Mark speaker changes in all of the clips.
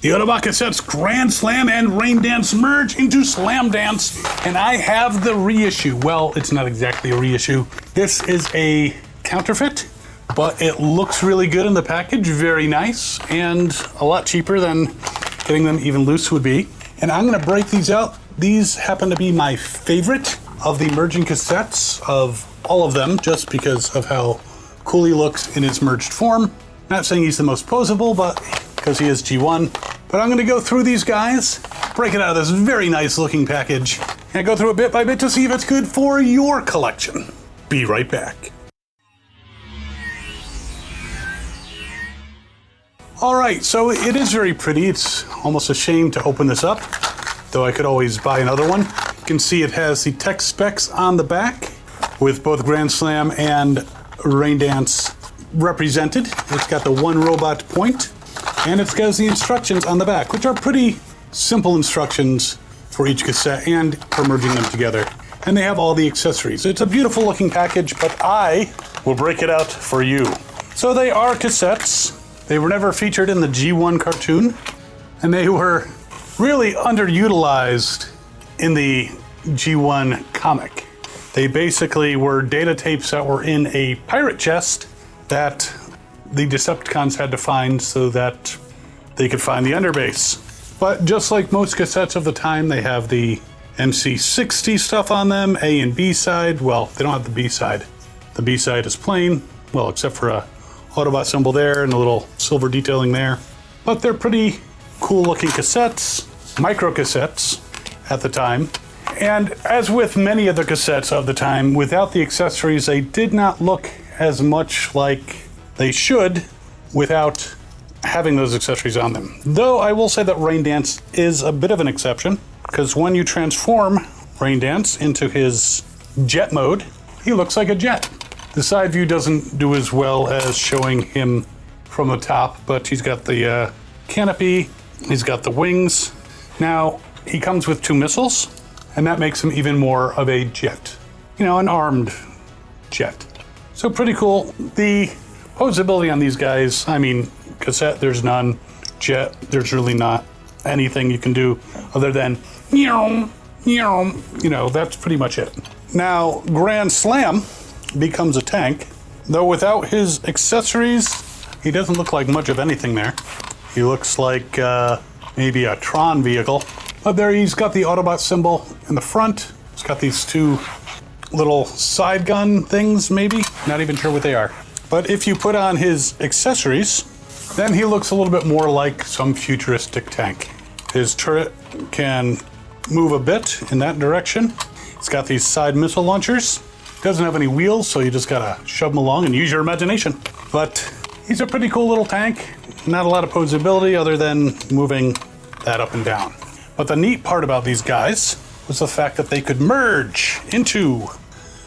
Speaker 1: The Autobot Cassette's Grand Slam and Raindance merge into Slamdance, and I have the reissue. Well, it's not exactly a reissue. This is a counterfeit, but it looks really good in the package, very nice, and a lot cheaper than getting them even loose would be. And I'm gonna break these out. These happen to be my favorite of the merging cassettes of all of them, just because of how cool he looks in his merged form. Not saying he's the most posable, but because he is G1. But I'm gonna go through these guys, break it out of this very nice looking package, and go through it bit by bit to see if it's good for your collection. Be right back. All right, so it is very pretty. It's almost a shame to open this up, though I could always buy another one. You can see it has the tech specs on the back with both Grand Slam and Raindance represented. It's got the one robot point, and it's got the instructions on the back, which are pretty simple instructions for each cassette and for merging them together. And they have all the accessories. It's a beautiful looking package, but I will break it out for you. So they are cassettes. They were never featured in the G1 cartoon, and they were really underutilized in the G1 comic. They basically were data tapes that were in a pirate chest that the Decepticons had to find so that they could find the underbase. But just like most cassettes of the time, they have the MC60 stuff on them, A and B side. Well, they don't have the B side. The B side is plain, well, except for a Autobot symbol there and a little silver detailing there. But they're pretty cool looking cassettes, micro cassettes at the time. And as with many of the cassettes of the time, without the accessories, they did not look as much like they should without having those accessories on them. Though I will say that Raindance is a bit of an exception, because when you transform Raindance into his jet mode, he looks like a jet. The side view doesn't do as well as showing him from the top, but he's got the canopy, he's got the wings. Now, he comes with 2 missiles, and that makes him even more of a jet. You know, an armed jet. So pretty cool. The posability on these guys, I mean, cassette, there's none. Jet, there's really not anything you can do other than, you know, that's pretty much it. Now, Grand Slam becomes a tank, though without his accessories, he doesn't look like much of anything there. He looks like maybe a Tron vehicle. But there he's got the Autobot symbol in the front. He's got these 2 little side gun things, maybe? Not even sure what they are. But if you put on his accessories, then he looks a little bit more like some futuristic tank. His turret can move a bit in that direction. It's got these side missile launchers. Doesn't have any wheels, so you just gotta shove them along and use your imagination. But he's a pretty cool little tank. Not a lot of posability other than moving that up and down. But the neat part about these guys was the fact that they could merge into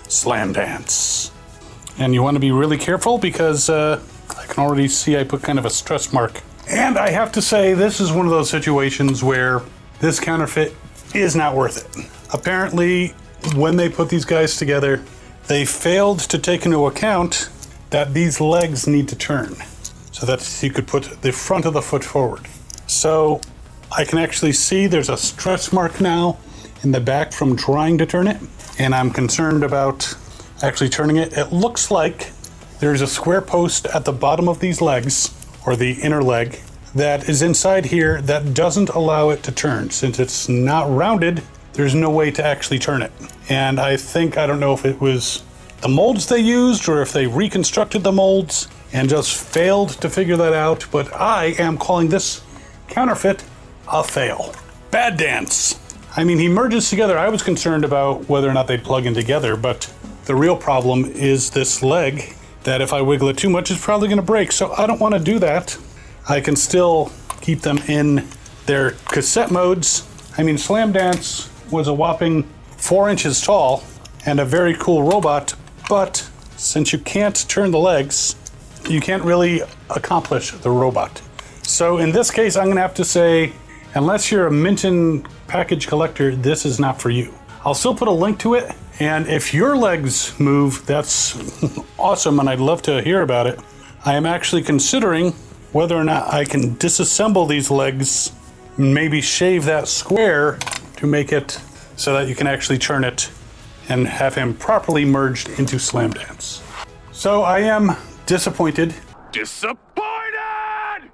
Speaker 1: Slamdance. And you want to be really careful because I can already see I put kind of a stress mark. And I have to say, this is one of those situations where this counterfeit is not worth it. Apparently, when they put these guys together, they failed to take into account that these legs need to turn so that you could put the front of the foot forward. So I can actually see there's a stretch mark now in the back from trying to turn it, and I'm concerned about actually turning it. It looks like there's a square post at the bottom of these legs, or the inner leg, that is inside here that doesn't allow it to turn. Since it's not rounded, there's no way to actually turn it. And I don't know if it was the molds they used or if they reconstructed the molds and just failed to figure that out, but I am calling this counterfeit a fail. Bad dance. I mean, he merges together. I was concerned about whether or not they'd plug in together, but the real problem is this leg that if I wiggle it too much, it's probably gonna break. So I don't wanna do that. I can still keep them in their cassette modes. I mean, Slamdance was a whopping 4 inches tall and a very cool robot, but since you can't turn the legs, you can't really accomplish the robot. So in this case, I'm gonna have to say, unless you're a Minton package collector, this is not for you. I'll still put a link to it, and if your legs move, that's awesome, and I'd love to hear about it. I am actually considering whether or not I can disassemble these legs, maybe shave that square to make it so that you can actually turn it and have him properly merged into Slamdance. So I am disappointed. Disappointed!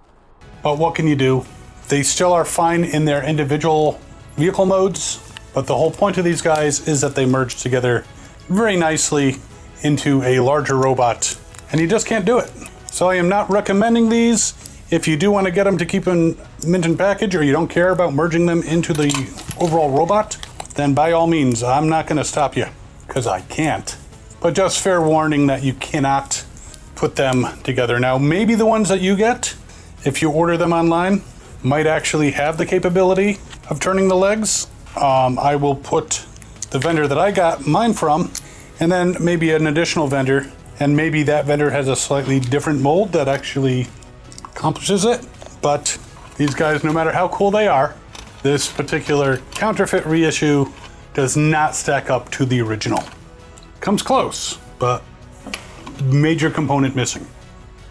Speaker 1: But what can you do? They still are fine in their individual vehicle modes, but the whole point of these guys is that they merge together very nicely into a larger robot, and you just can't do it. So I am not recommending these. If you do want to get them to keep in mint and package, or you don't care about merging them into the overall robot, then by all means, I'm not going to stop you, because I can't. But just fair warning that you cannot put them together. Now, maybe the ones that you get, if you order them online, might actually have the capability of turning the legs. I will put the vendor that I got mine from, and then maybe an additional vendor, and maybe that vendor has a slightly different mold that actually accomplishes it. But these guys, no matter how cool they are, this particular counterfeit reissue does not stack up to the original. Comes close, but major component missing.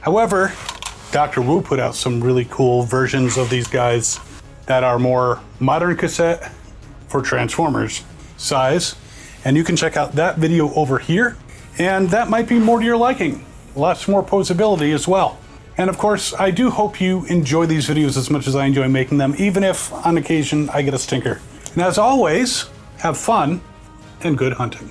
Speaker 1: However, Dr. Wu put out some really cool versions of these guys that are more modern cassette for Transformers size. And you can check out that video over here. And that might be more to your liking. Lots more posability as well. And of course, I do hope you enjoy these videos as much as I enjoy making them, even if on occasion I get a stinker. And as always, have fun and good hunting.